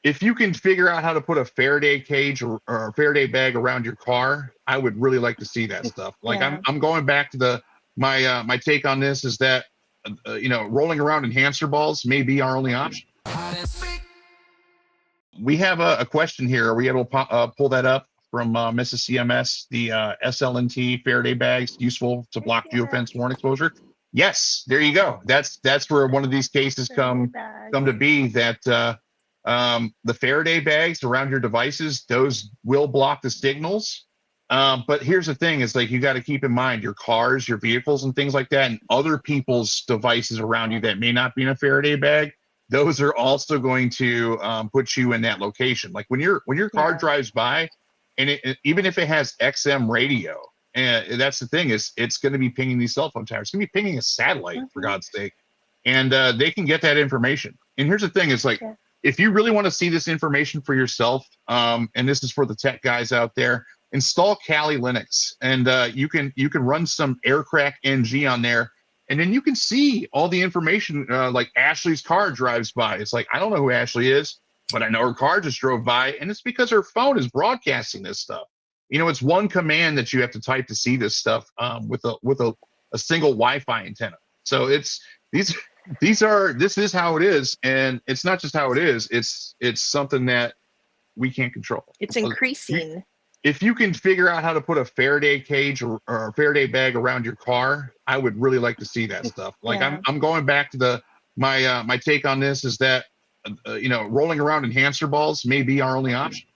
if you can figure out how to put a Faraday cage or a Faraday bag around your car, I would really like to see that stuff. Like I'm going back to my take on this is that rolling around in hamster balls may be our only option. We have a question here. Are we able to pull that up from Mrs. CMS? The SLNT Faraday bags useful to block geofence warrant exposure. Yes, there you go. That's where one of these cases come to be. That the Faraday bags around your devices, those will block the signals. But here's the thing: is like you got to keep in mind your cars, your vehicles, and things like that, and other people's devices around you that may not be in a Faraday bag. Those are also going to put you in that location. Like when your car drives by, and even if it has XM radio, and that's the thing is it's going to be pinging these cell phone towers. It's going to be pinging a satellite for God's sake, and they can get that information. And here's the thing: is like if you really want to see this information for yourself, and this is for the tech guys out there, install Kali Linux, and you can run some Aircrack-ng on there. And then you can see all the information, like Ashley's car drives by. It's like, I don't know who Ashley is, but I know her car just drove by. And it's because her phone is broadcasting this stuff. It's one command that you have to type to see this stuff with a single Wi-Fi antenna. So this is how it is. And it's not just how it is. It's something that we can't control. It's increasing. If you can figure out how to put a Faraday cage or a Faraday bag around your car, I would really like to see that stuff. Like I'm going back to my take on this is that rolling around in hamster balls may be our only option.